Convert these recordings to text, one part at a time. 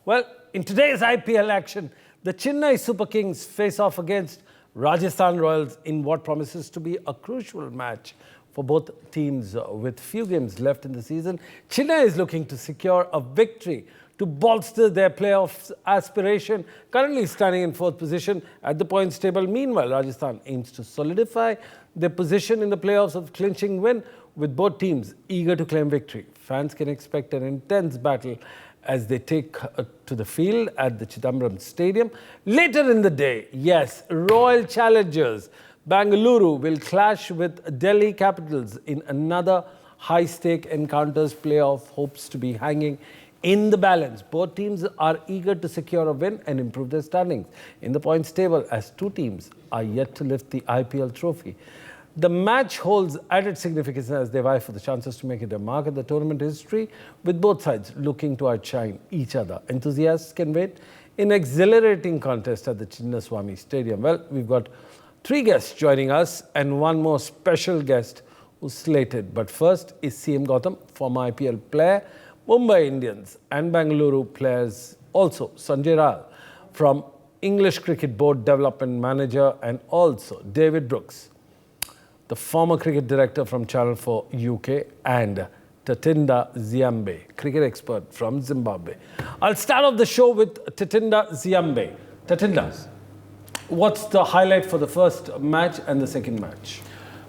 Well, in today's IPL action, the Chennai Super Kings face off against Rajasthan Royals in what promises to be a crucial match for both teams with few games left in the season. Chennai is looking to secure a victory to bolster their playoffs aspiration, currently standing in fourth position at the points table. Meanwhile, Rajasthan aims to solidify their position in the playoffs of clinching win, with both teams eager to claim victory. Fans can expect an intense battle as they take to the field at the Chidambaram Stadium. Later in the day, yes, Royal Challengers Bangalore will clash with Delhi Capitals in another high-stake encounters. Playoff hopes to be hanging in the balance. Both teams are eager to secure a win and improve their standings in the points table, as two teams are yet to lift the IPL trophy. The match holds added significance as they vie for the chances to make it a mark at the tournament history, with both sides looking to outshine each other. Enthusiasts can wait in exhilarating contest at the Chinnaswamy Stadium. Well, we've got three guests joining us and one more special guest who's slated. But first is CM Gautam, former IPL player, Mumbai Indians and Bangalore players, also Sanjay Rao from English Cricket Board Development Manager, and also David Brooks, the former cricket director from Channel 4 UK, and Tatinda Ziambe, cricket expert from Zimbabwe. I'll start off the show with Tatinda Ziambe. Tatinda, what's the highlight for the first match and the second match?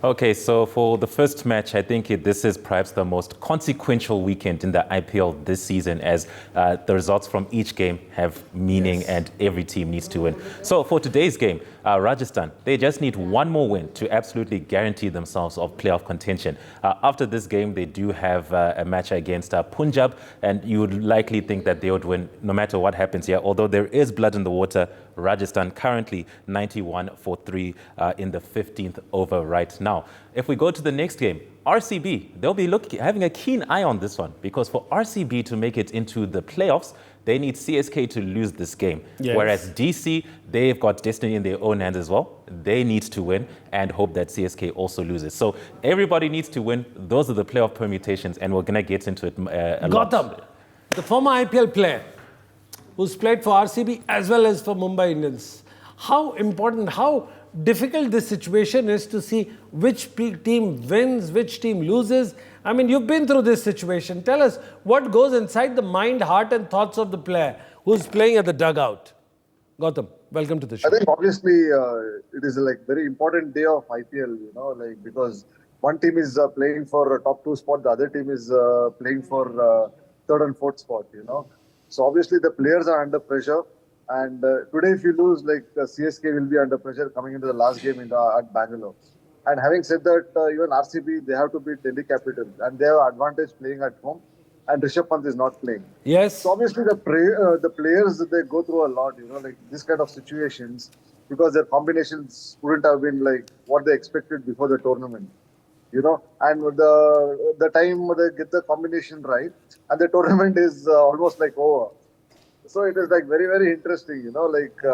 Okay, so for the first match, I think this is perhaps the most consequential weekend in the IPL this season, as the results from each game have meaning and every team needs to win. So for today's game, Rajasthan, they just need one more win to absolutely guarantee themselves of playoff contention. After this game, they do have a match against Punjab, and you would likely think that they would win no matter what happens here. Although there is blood in the water, Rajasthan currently 91 for 3 in the 15th over right now. If we go to the next game, RCB, they'll be having a keen eye on this one, because for RCB to make it into the playoffs, they need CSK to lose this game. Yes. Whereas DC, they've got destiny in their own hands as well. They need to win and hope that CSK also loses. So everybody needs to win. Those are the playoff permutations, and we're going to get into it a lot. Gautam, the former IPL player who's played for RCB as well as for Mumbai Indians. How important, how difficult this situation is to see which team wins, which team loses. I mean, you've been through this situation. Tell us what goes inside the mind, heart and thoughts of the player who's playing at the dugout. Gautam, welcome to the show. I think obviously it is a very important day of IPL, because one team is playing for a top 2 spot, the other team is playing for third and fourth spot, So obviously the players are under pressure, and today if you lose, CSK will be under pressure coming into the last game at Bangalore. And having said that, even RCB, they have to beat Delhi Capitals, and they have advantage playing at home, and Rishabh Pant is not playing. Yes. So obviously the players, they go through a lot, this kind of situations, because their combinations wouldn't have been what they expected before the tournament. And the time they get the combination right, and the tournament is almost over. So it is very, very interesting,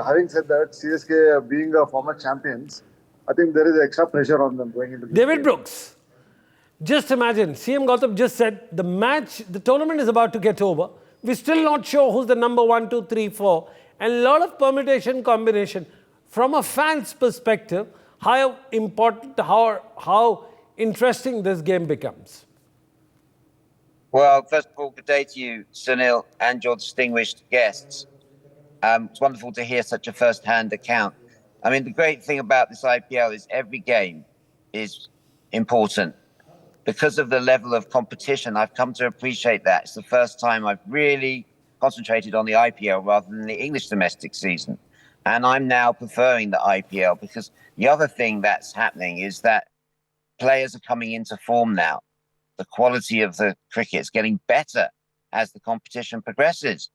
having said that, CSK being a former champions, I think there is extra pressure on them going into this David game. Brooks, just imagine, CM Gautam just said the tournament is about to get over. We're still not sure who's the number 1, 2, 3, 4, and a lot of permutation, combination. From a fan's perspective, how important, how interesting this game becomes. Well, first of all, good day to you, Sunil, and your distinguished guests. It's wonderful to hear such a first-hand account. I mean, the great thing about this IPL is every game is important. Because of the level of competition, I've come to appreciate that. It's the first time I've really concentrated on the IPL rather than the English domestic season. And I'm now preferring the IPL, because the other thing that's happening is that players are coming into form now. The quality of the cricket is getting better as the competition progresses.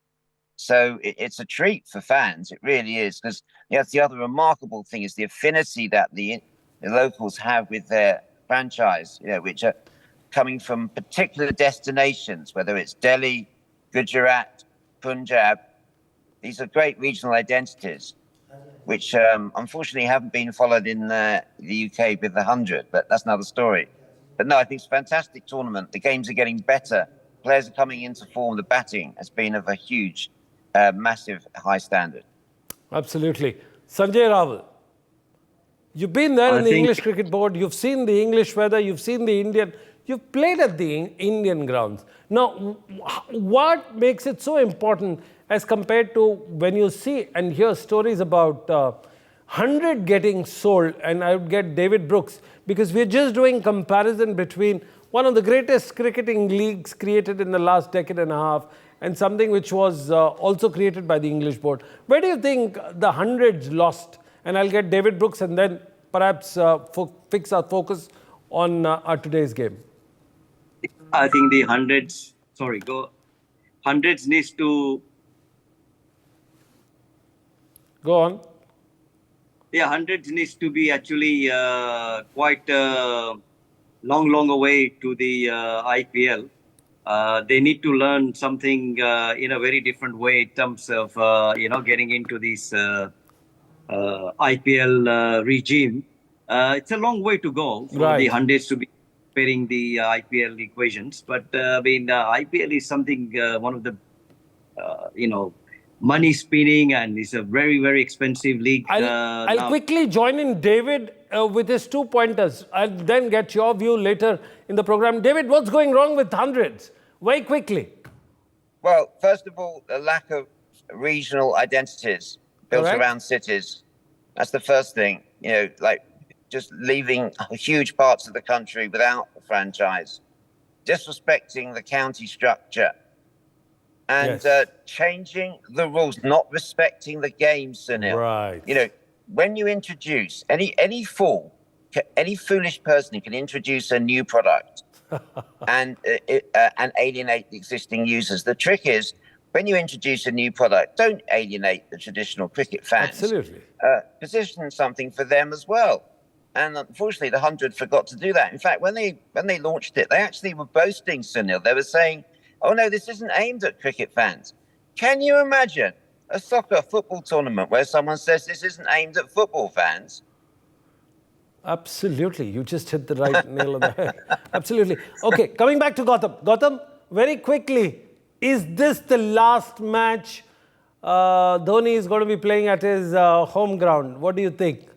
So it's a treat for fans. It really is, because the other remarkable thing is the affinity that the locals have with their franchise, which are coming from particular destinations, whether it's Delhi, Gujarat, Punjab. These are great regional identities, which unfortunately haven't been followed in the UK with the 100, but that's another story. But no, I think it's a fantastic tournament. The games are getting better. Players are coming into form. The batting has been of a huge massive high standard. Absolutely. Sanjay Raval, you've been there in the English Cricket Board, you've seen the English weather, you've seen the Indian, you've played at the Indian grounds. Now, what makes it so important as compared to when you see and hear stories about 100 getting sold, and I would get David Brooks, because we're just doing comparison between one of the greatest cricketing leagues created in the last decade and a half and something which was also created by the English board. Where do you think the hundreds lost? And I'll get David Brooks and then perhaps fix our focus on our today's game. I think the hundreds needs to... Go on. Yeah, hundreds needs to be actually quite long away to the IPL. They need to learn something in a very different way in terms of, getting into this IPL regime. It's a long way to go for the hundreds to be preparing the IPL equations. But IPL is something, one of the, money spinning, and it's a very, very expensive league. I'll quickly join in David with his 2 pointers. I'll then get your view later in the program. David, what's going wrong with hundreds? Very quickly. Well, first of all, the lack of regional identities built around cities. That's the first thing. Like just leaving huge parts of the country without a franchise, disrespecting the county structure, and changing the rules, not respecting the game, Sunil. Right. When you introduce any foolish person can introduce a new product and alienate the existing users. The trick is, when you introduce a new product, don't alienate the traditional cricket fans. Absolutely. Position something for them as well. And unfortunately, the 100 forgot to do that. In fact, when they launched it, they actually were boasting, Sunil. They were saying, "Oh no, this isn't aimed at cricket fans." Can you imagine a football tournament where someone says this isn't aimed at football fans? Absolutely. You just hit the right nail on the head. Absolutely. Okay, coming back to Gautam. Gautam, very quickly, is this the last match Dhoni is going to be playing at his home ground? What do you think?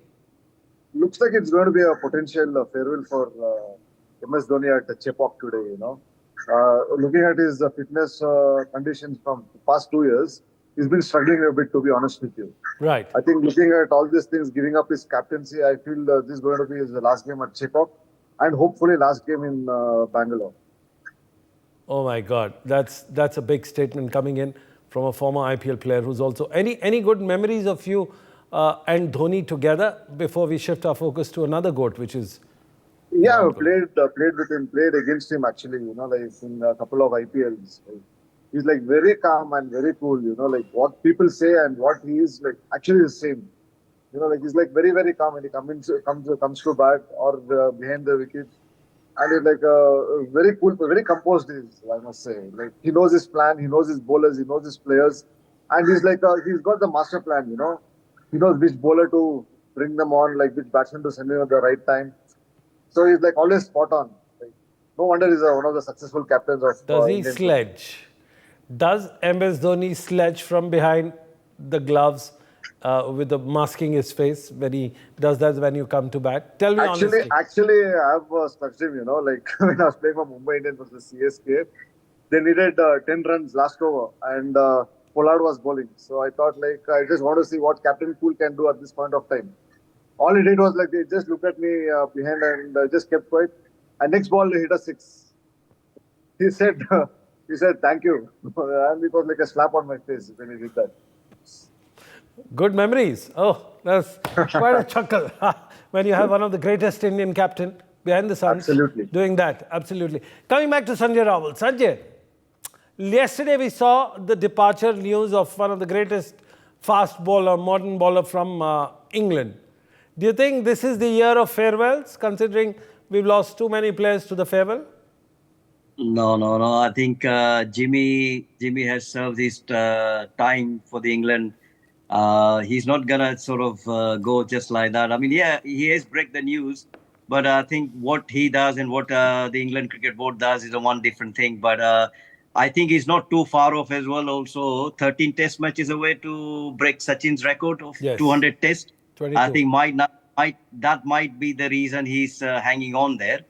Looks like it's going to be a potential farewell for MS Dhoni at Chepauk today, Looking at his fitness conditions from the past 2 years, he's been struggling a bit, to be honest with you. Right. I think looking at all these things, giving up his captaincy, I feel this is going to be his last game at Chepauk and hopefully last game in Bangalore. Oh my God, that's a big statement coming in from a former IPL player who's also... Any good memories of you and Dhoni together before we shift our focus to another GOAT, which is... Yeah, I played with him, played against him actually, like in a couple of IPLs. He's like very calm and very cool, like what people say and what he is like actually the same. Like he's like very, very calm when he comes to bat or behind the wicket. And he's like very cool, very composed, I must say. Like he knows his plan, he knows his bowlers, he knows his players. And he's like, he's got the master plan, He knows which bowler to bring them on, like which batsman to send in at the right time. So he's like always spot on. Like, no wonder he's one of the successful captains of Does he Indian sledge? Does MS Dhoni sledge from behind the gloves with the masking his face when he does that when you come to bat? Tell me honestly. Actually, I have sledged him, like when I was playing for Mumbai Indians versus CSK, they needed 10 runs last over and Pollard was bowling. So I thought like, I just want to see what Captain Cool can do at this point of time. All he did was like, they just looked at me behind and just kept quiet. And next ball, they hit a 6. He said, thank you. And it was like a slap on my face when he did that. Good memories. Oh, that's quite a chuckle when you have one of the greatest Indian captain behind the suns doing that. Absolutely. Coming back to Sanjay Raval. Sanjay, yesterday we saw the departure news of one of the greatest fast bowler, modern bowler from England. Do you think this is the year of farewells, considering we've lost too many players to the farewell? No. I think Jimmy has served his time for the England. He's not gonna sort of go just like that. I mean, yeah, he has break the news, but I think what he does and what the England Cricket Board does is a one different thing. But I think he's not too far off as well. Also, 13 test matches away to break Sachin's record of Yes. 200 tests. 22. I think that might be the reason he's hanging on there.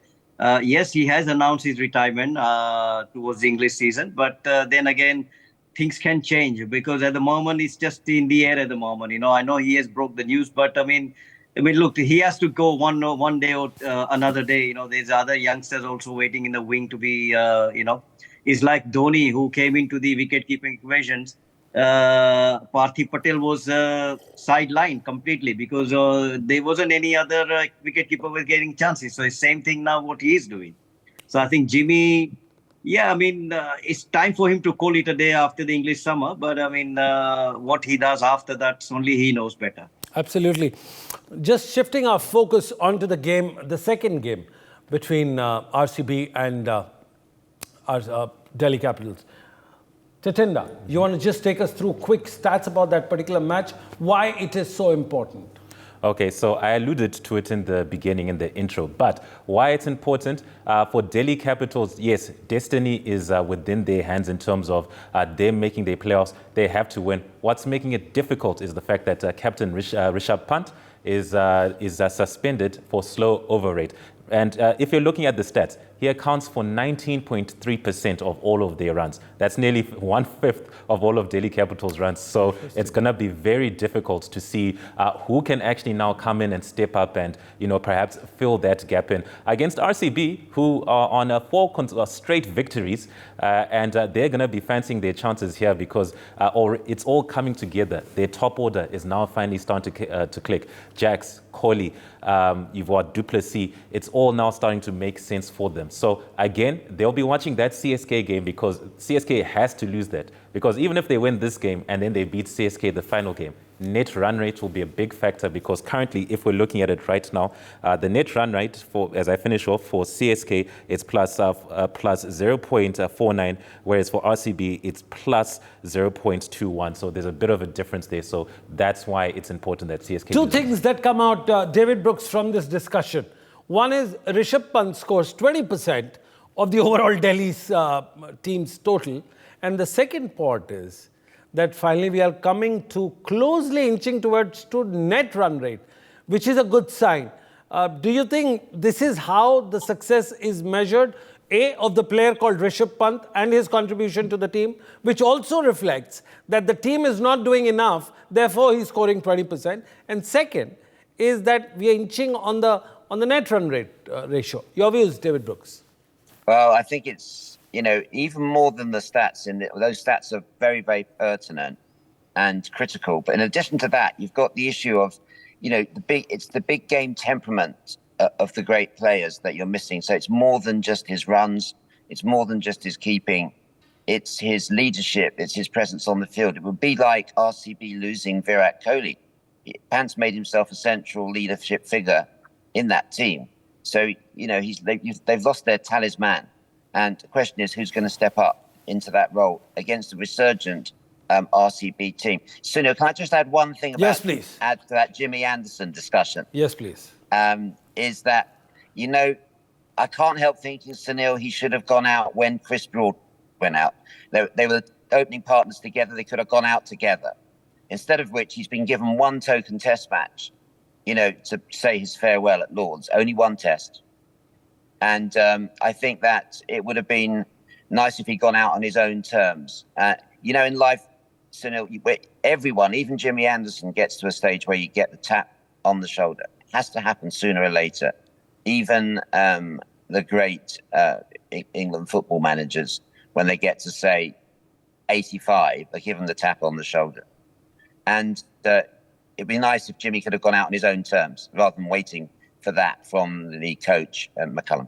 Yes, he has announced his retirement towards the English season, but then again, things can change because at the moment it's just in the air at the moment. I know he has broke the news, but I mean, look, he has to go one day or another day. There's other youngsters also waiting in the wing to be, It's like Dhoni, who came into the wicket-keeping equations. Parthiv Patel was sidelined completely because there wasn't any other wicket-keeper was getting chances. So it's same thing now what he is doing. So I think Jimmy, it's time for him to call it a day after the English summer. But what he does after that, only he knows better. Absolutely. Just shifting our focus onto the game, the second game between RCB and our Delhi Capitals. Titinda, you want to just take us through quick stats about that particular match, why it is so important? Okay, so I alluded to it in the beginning, in the intro, but why it's important for Delhi Capitals, yes, destiny is within their hands in terms of them making their playoffs. They have to win. What's making it difficult is the fact that Captain Rishabh Pant is suspended for slow overrate. And if you're looking at the stats, he accounts for 19.3% of all of their runs. That's nearly 1/5 of all of Delhi Capitals' runs. So it's going to be very difficult to see who can actually now come in and step up and, perhaps fill that gap in. Against RCB, who are on 4 straight victories, and they're going to be fancying their chances here because it's all coming together. Their top order is now finally starting to click. Jax, Kohli, you've got Duplessis. It's all now starting to make sense for them. So again, they'll be watching that CSK game because CSK has to lose that. Because even if they win this game and then they beat CSK the final game, net run rate will be a big factor because currently, if we're looking at it right now, the net run rate as I finish off, for CSK, it's plus 0.49, whereas for RCB, it's plus 0.21. So there's a bit of a difference there. So that's why it's important that CSK... Two things that come out, David Brooks, from this discussion. One is Rishabh Pant scores 20% of the overall Delhi's team's total. And the second part is that finally we are coming to closely inching towards to net run rate, which is a good sign. Do you think this is how the success is measured? Of the player called Rishabh Pant and his contribution to the team, which also reflects that the team is not doing enough, therefore he's scoring 20%. And second is that we are inching on the net run rate ratio. Your views, David Brooks? Well, I think it's, even more than the stats, those stats are very, very pertinent and critical. But in addition to that, you've got the issue of, it's the big game temperament of the great players that you're missing. So it's more than just his runs. It's more than just his keeping. It's his leadership. It's his presence on the field. It would be like RCB losing Virat Kohli. Pant's made himself a central leadership figure in that team. So, they've lost their talisman. And the question is, who's going to step up into that role against the resurgent RCB team? Sunil, can I just add one thing about yes, please. Add to that Jimmy Anderson discussion? Yes, please. Is that, I can't help thinking, Sunil, he should have gone out when Chris Broad went out. They were opening partners together. They could have gone out together. Instead of which, he's been given one token test match, to say his farewell at Lord's. Only one test. And I think that it would have been nice if he'd gone out on his own terms. In life, Sunil, everyone, even Jimmy Anderson, gets to a stage where you get the tap on the shoulder. It has to happen sooner or later. Even the great England football managers, when they get to, say, 85, they give them the tap on the shoulder. And it'd be nice if Jimmy could have gone out on his own terms rather than waiting for that from the coach, McCullum.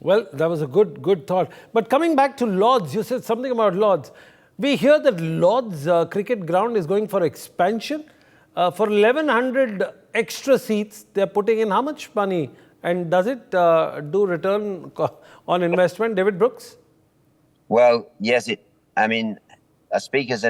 Well, that was a good thought. But coming back to Lord's, you said something about Lord's. We hear that Lord's cricket ground is going for expansion. For 1,100 extra seats, they're putting in how much money? And does it do return on investment, David Brooks? Well, yes, a speaker's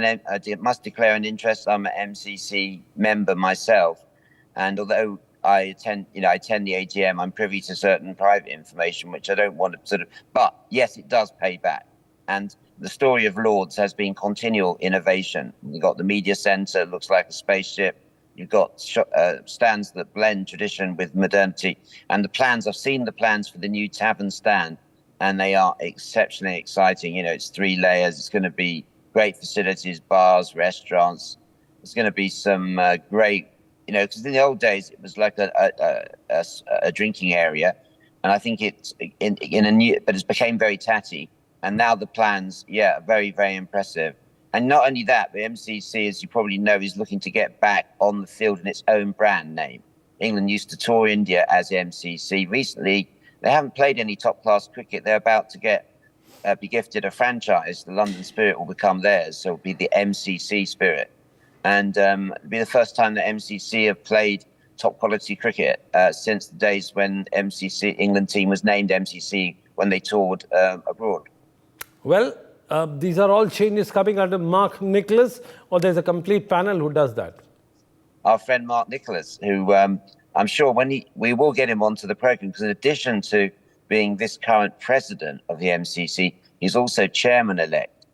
must declare an interest. I'm an MCC member myself. And although I attend the AGM, I'm privy to certain private information, which I don't want to but yes, it does pay back. And the story of Lords has been continual innovation. You've got the media centre, looks like a spaceship. You've got stands that blend tradition with modernity. And the plans, I've seen the plans for the new tavern stand, and they are exceptionally exciting. You know, it's 3 layers. It's going to be great facilities, bars, restaurants. There's going to be some great, you know, because in the old days, it was like a drinking area. And I think it's in a new, but it's became very tatty. And now the plans, yeah, are very, very impressive. And not only that, the MCC, as you probably know, is looking to get back on the field in its own brand name. England used to tour India as MCC. Recently, they haven't played any top-class cricket. They're about to be gifted a franchise. The London Spirit will become theirs, so it'll be the MCC Spirit. And it'll be the first time that MCC have played top-quality cricket since the days when MCC England team was named MCC when they toured abroad. Well, these are all changes coming under Mark Nicholas, or there's a complete panel who does that? Our friend Mark Nicholas, who I'm sure we will get him onto the programme, because in addition to being this current president of the MCC, he's also chairman-elect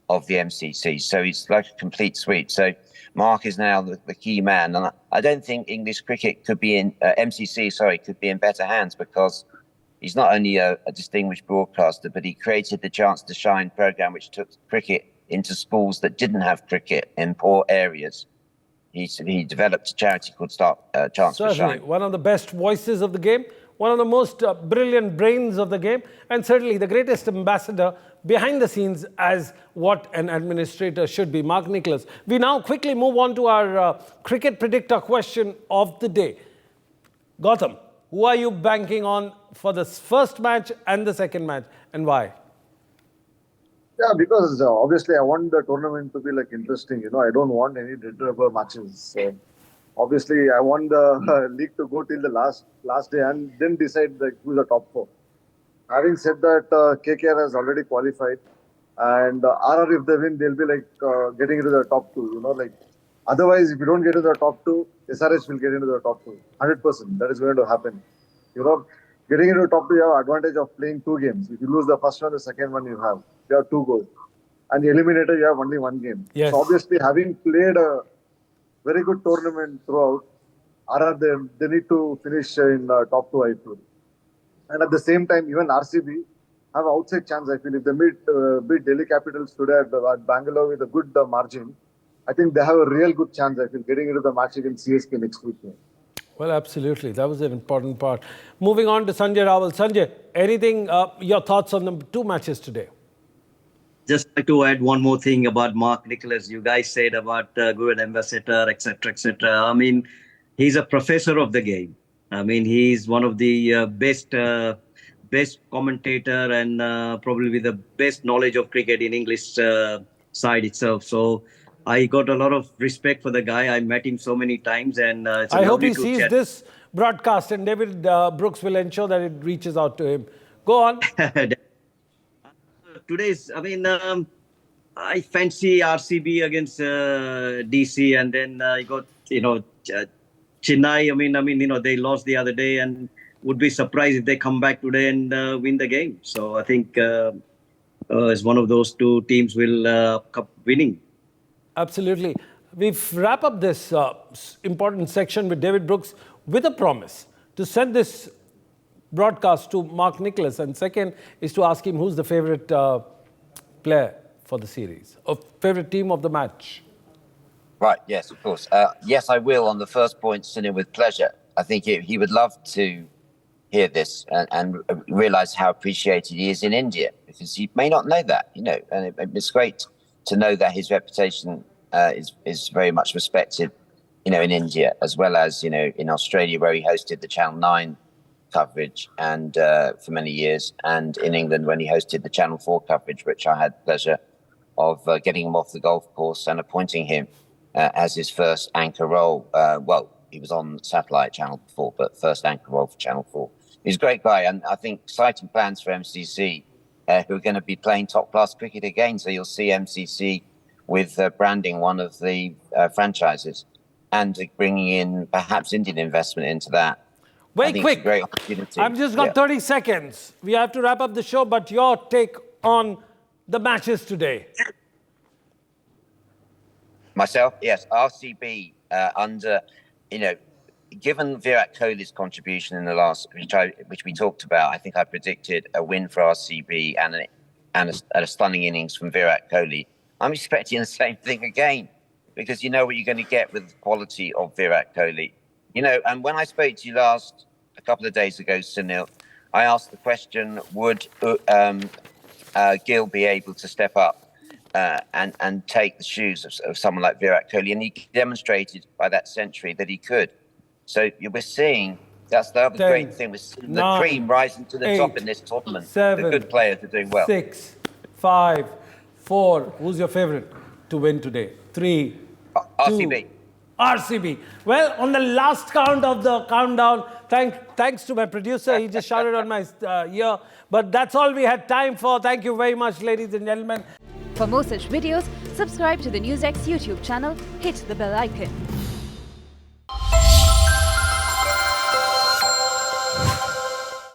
of the MCC. So he's like a complete sweep. So Mark is now the key man. And I don't think English cricket could be could be in better hands, because he's not only a distinguished broadcaster, but he created the Chance to Shine programme, which took cricket into schools that didn't have cricket in poor areas. He developed a charity called Chance to Shine. One of the best voices of the game, one of the most brilliant brains of the game, and certainly the greatest ambassador behind the scenes as what an administrator should be, Mark Nicholas. We now quickly move on to our cricket predictor question of the day. Gautam, who are you banking on for the first match and the second match, and why? Yeah, because obviously I want the tournament to be like interesting. You know, I don't want any dead rubber matches. So obviously, I want the league to go till the last day and then decide like who's the top 4. Having said that, KKR has already qualified, and RR, if they win, they'll be like getting into the top 2. You know, like otherwise, if you don't get into the top 2, SRH will get into the top 2. 100%. That is going to happen. You know, getting into the top 2, you have advantage of playing 2 games. If you lose the first one, the second one you have 2 goals. And the eliminator, you have only 1 game. Yes. So obviously, having played a very good tournament throughout, RR, they need to finish in top 2, I feel. And at the same time, even RCB have an outside chance, I feel. If they beat Delhi Capitals today at Bangalore with a good margin, I think they have a real good chance, I feel, getting into the match against CSK next week. Well, absolutely. That was an important part. Moving on to Sanjay Rawal. Sanjay, anything, your thoughts on the 2 matches today? Just like to add one more thing about Mark Nicholas. You guys said about good ambassador, etc., etc. I mean, he's a professor of the game. I mean, he's one of the best commentator and probably with the best knowledge of cricket in English side itself. So I got a lot of respect for the guy. I met him so many times, and it's I hope he to sees chat. this broadcast, and David Brooks will ensure that it reaches out to him. Go on. Today's, I mean, I fancy RCB against DC, and then I got, Chennai. I mean, they lost the other day, and would be surprised if they come back today and win the game. So I think it's one of those 2 teams will cup winning. Absolutely. We've wrapped up this important section with David Brooks with a promise to send this broadcast to Mark Nicholas. And second is to ask him who's the favorite player for the series, or favorite team of the match. Right, yes, of course. Yes, I will on the first point, Sunil, with pleasure. I think he would love to hear this and realise how appreciated he is in India, because he may not know that, and it's great to know that his reputation is very much respected, in India, as well as, in Australia, where he hosted the Channel 9 coverage and for many years, and in England when he hosted the Channel 4 coverage, which I had the pleasure of getting him off the golf course and appointing him as his first anchor role. Well, he was on satellite channel before, but first anchor role for Channel 4. He's a great guy, and I think exciting plans for MCC, who are going to be playing top-class cricket again. So you'll see MCC with branding one of the franchises and bringing in perhaps Indian investment into that. Very quick. Great opportunity. I've just got 30 seconds. We have to wrap up the show, but your take on the matches today? Myself, yes, RCB under, given Virat Kohli's contribution in the last, which we talked about, I think I predicted a win for RCB and a stunning innings from Virat Kohli. I'm expecting the same thing again, because you know what you're going to get with the quality of Virat Kohli. And when I spoke to you a couple of days ago, Sunil, I asked the question, would Gill be able to step up and take the shoes of someone like Virat Kohli? And he demonstrated by that century that he could. So we're seeing, that's the other 10, great thing, we're seeing 9, the cream rising to the 8, top in this tournament. 7, the good players are doing well. 6, 5, 4. Who's your favorite to win today? 3, RCB. 2, RCB. Well, on the last count of the countdown, thanks to my producer, he just shouted on my ear. But that's all we had time for. Thank you very much, ladies and gentlemen. For more such videos, subscribe to the NewsX YouTube channel, hit the bell icon.